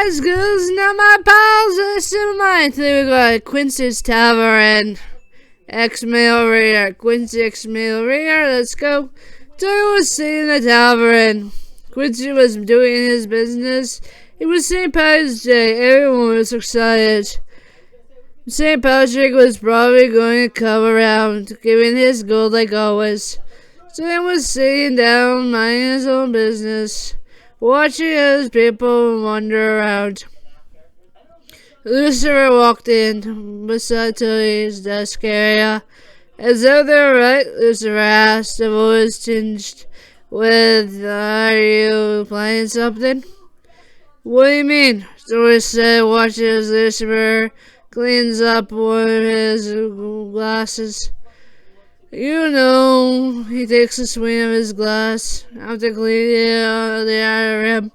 guys, girls, now my pals, listen mine. Today we got Quincy's Tavern. X-Mail Reader. Quincy X-Mail Reader, let's go. Today was sitting in the tavern. Quincy was doing his business. It was St. Patrick's Day. Everyone was excited. St. Patrick was probably going to come around, giving his gold like always. So he was sitting down, minding his own business, watching as people wander around. Lucifer walked in beside Tilly's desk area. As though they were right, Lucifer asked, the voice tinged with, "Are you planning something?" "What do you mean?" Doris said, watching as Lucifer cleans up one of his glasses. "You know," he takes a swing of his glass, after cleaning the outer rim.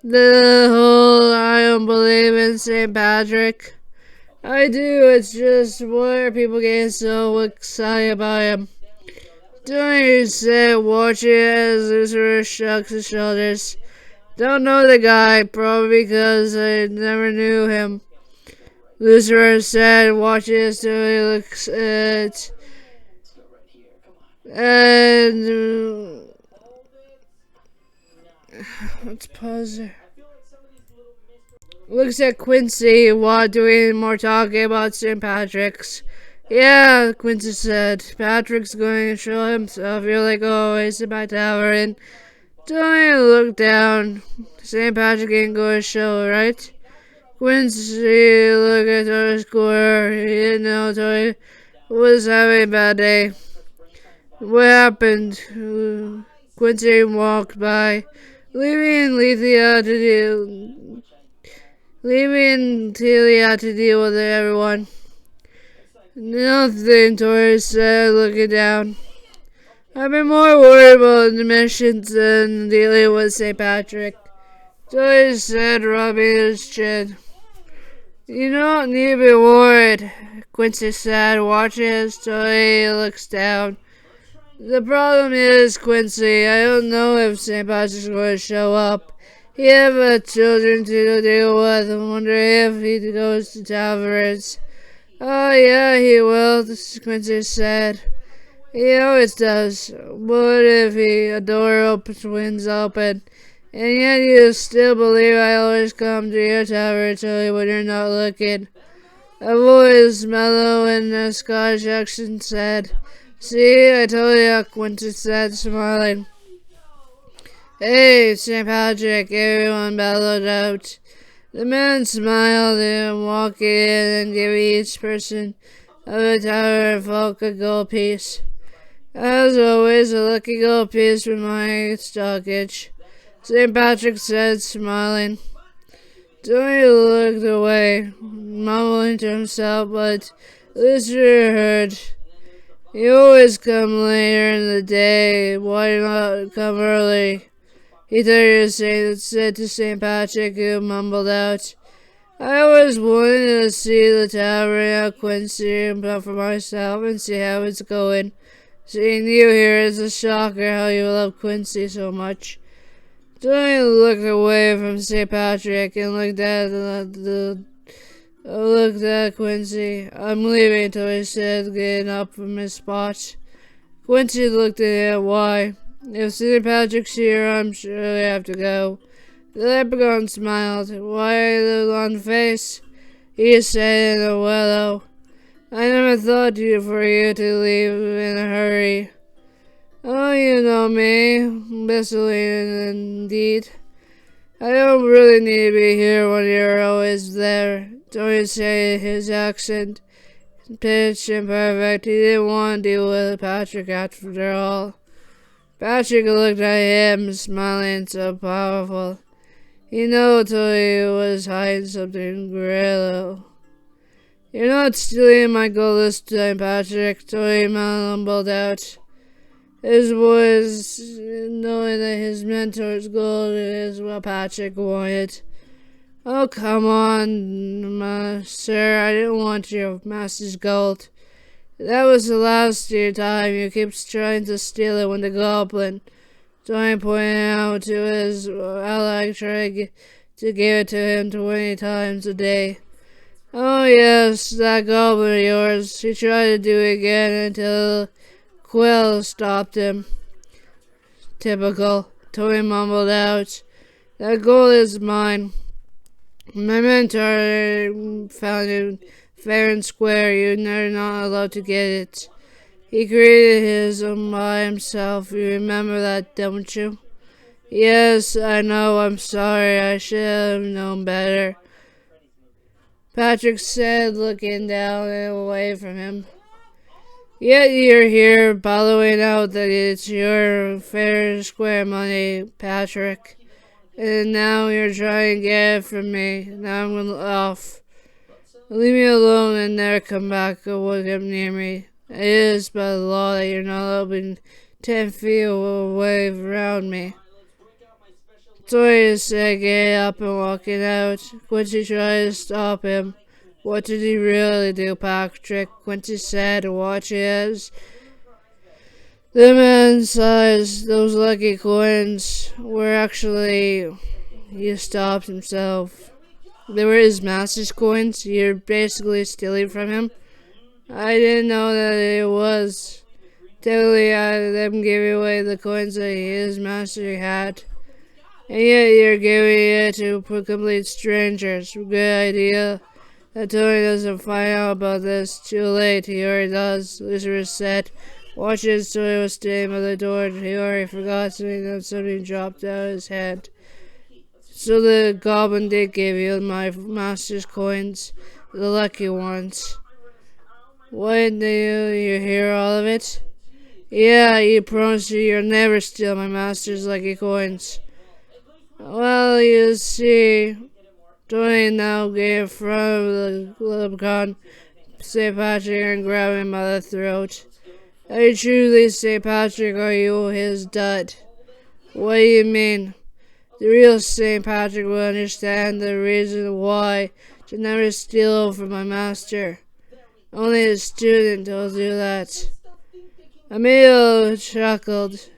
"The whole I don't believe in St. Patrick." "I do, it's just why are people getting so excited about him?" "Don't you say," watching as Lucifer shrugs his shoulders. "Don't know the guy, probably because I never knew him." Lucifer said, watching as Tilly looks at and let's pause there. Looks at Quincy while doing more talking about St. Patrick's. "Yeah," Quincy said. "Patrick's going to show himself. You're like always in my tavern." Tony looked down. "St. Patrick ain't going to show, right?" Quincy looked at Tony's score. He didn't know Tony was having a bad day. "What happened?" Quincy walked by, leaving Telia to deal with everyone. "Nothing," Tori said, looking down. "I've been more worried about the missions than dealing with St. Patrick," Tori said, rubbing his chin. "You don't need to be worried," Quincy said, watching as Tori looks down. "The problem is, Quincy, I don't know if St. Patrick's going to show up. He has children to deal with. I wonder if he goes to taverns." "Oh, yeah, he will," Quincy said. "He always does. What if a door swings open, and yet you still believe I always come to your tavern when you're not looking?" A voice, mellow in a Scottish accent, said. "See, I told you," Quincy said, smiling. "Hey, St. Patrick," everyone bellowed out. The man smiled and walked in and gave each person of the tavern folk a gold piece. "As always, a lucky gold piece from my stockage," St. Patrick said, smiling. Tony looked away, mumbling to himself, but Lucifer heard. "You always come later in the day. Why not come early?" He turned to said to St. Patrick, who mumbled out, "I always wanted to see the tavern at Quincy for myself and see how it's going. Seeing you here is a shocker how you love Quincy so much." Tony looked away from St. Patrick and looked at Quincy. "I'm leaving," Tony said, getting up from his spot. Quincy looked at him. "Why?" "If St. Patrick's here, I'm sure they have to go." The leprechaun smiled. "Why the long face?" he said in a willow. "I never thought for you to leave in a hurry." "Oh, you know me," bustling indeed. "I don't really need to be here when you're always there," Tony said, his accent pitched and perfect. He didn't want to deal with Patrick after all. Patrick looked at him, smiling so powerful. He knew Tony was hiding something great. "You're not stealing my gold this time, Patrick," Tony mumbled out. His voice, knowing that his mentor's gold is what Patrick wanted. "Oh, come on, sir, I didn't want your master's gold. That was the last time. You keep trying to steal it when the goblin," Tony pointed out to his ally, trying to give it to him 20 times a day. Oh yes, that goblin of yours. He tried to do it again until Quill stopped him. Typical, Tony mumbled out. That gold is mine. My mentor found it fair and square. You're not allowed to get it. He created his own by himself. You remember that, don't you? Yes, I know. I'm sorry. I should have known better, Patrick said, looking down and away from him. Yet you're here bellowing out that it's your fair and square money, Patrick. And now you're trying to get it from me. Now I'm off. Leave me alone and never come back or look up near me. It is by the law that you're not allowed 10 feet away around me. Toya said, getting up and walking out. Quincy tried to stop him. What did he really do, Patrick? Quincy said, watching as the man sized those lucky coins were actually... He stopped himself. They were his master's coins? You're basically stealing from him? I didn't know that it was. Typically, I let them give away the coins that his master had. And yet you're giving it to complete strangers. Good idea. That Tony doesn't find out about this. Too late. He already does, Lucifer said. Watching as Tony was standing by the door. He already forgot something that something dropped out of his hand. So the goblin did give you my master's coins. The lucky ones. When do you hear all of it? Yeah, you promised you'll never steal my master's lucky coins. Well, you see, Tony now get in front of the leprechaun, St. Patrick, and grab him by the throat. Are you truly St. Patrick, or are you his dud? What do you mean? The real St. Patrick will understand the reason why to never steal from my master. Only a student will do that. Emil chuckled.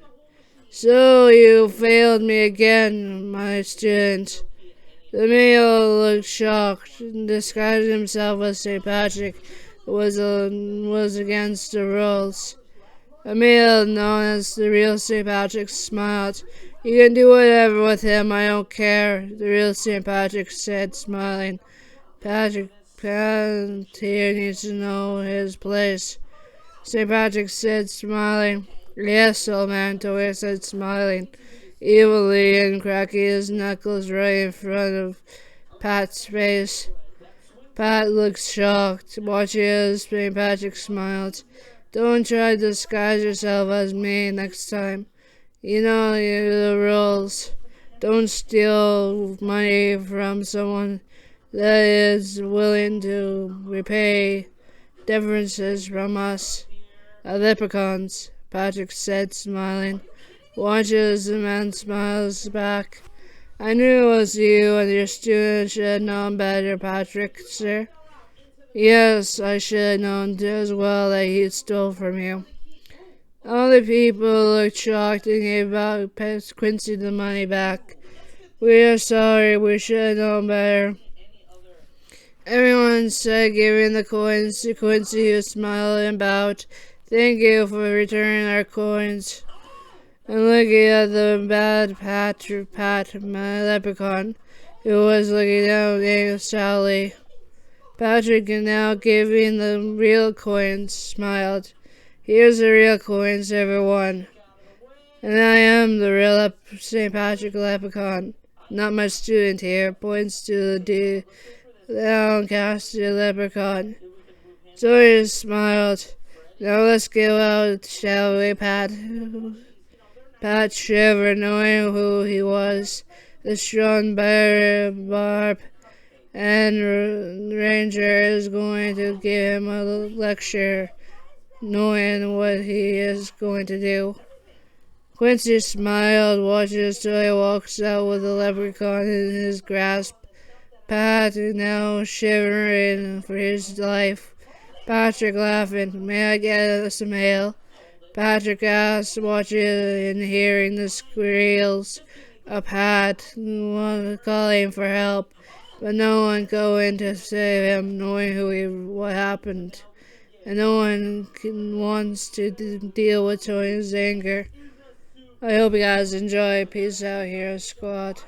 So you failed me again, my student. Emil looked shocked and disguised himself as St. Patrick was against the rules. Emil, known as the real St. Patrick, smiled. You can do whatever with him, I don't care, the real St. Patrick said, smiling. Patrick here needs to know his place, St. Patrick said, smiling. Yes, old man, Toya said, smiling evilly and cracking his knuckles right in front of Pat's face. Pat looked shocked, watching as St. Patrick smiled. Don't try to disguise yourself as me next time. You know the rules. Don't steal money from someone that is willing to repay differences from us. Leprechauns, Patrick said, smiling. Watch as the man smiles back. I knew it was you and your student should have known better, Patrick, sir. Yes, I should have known as well that he stole from you. All the people looked shocked and gave Quincy the money back. We are sorry, we should have known better. Everyone said, giving the coins to Quincy, who smiled and bowed. Thank you for returning our coins. And looking at the bad Pat, my leprechaun, who was looking down at Sally. Patrick, now giving the real coins, smiled. Here's the real coins, everyone. And I am the real St. Patrick leprechaun, not my student here, points to the downcasted leprechaun. Sawyer smiled. Now let's go out, shall we, Pat? Pat shivered, knowing who he was. The strong barb and Ranger is going to give him a lecture, knowing what he is going to do. Quincy smiled, watching as Toy walks out with the leprechaun in his grasp. Pat now shivering for his life. Patrick laughing. May I get some ale? Patrick asked, watching and hearing the squeals a pad, calling for help, but no one going to save him, knowing what happened, and no one wants to deal with Tony's anger. I hope you guys enjoy. Peace out, Hero Squad.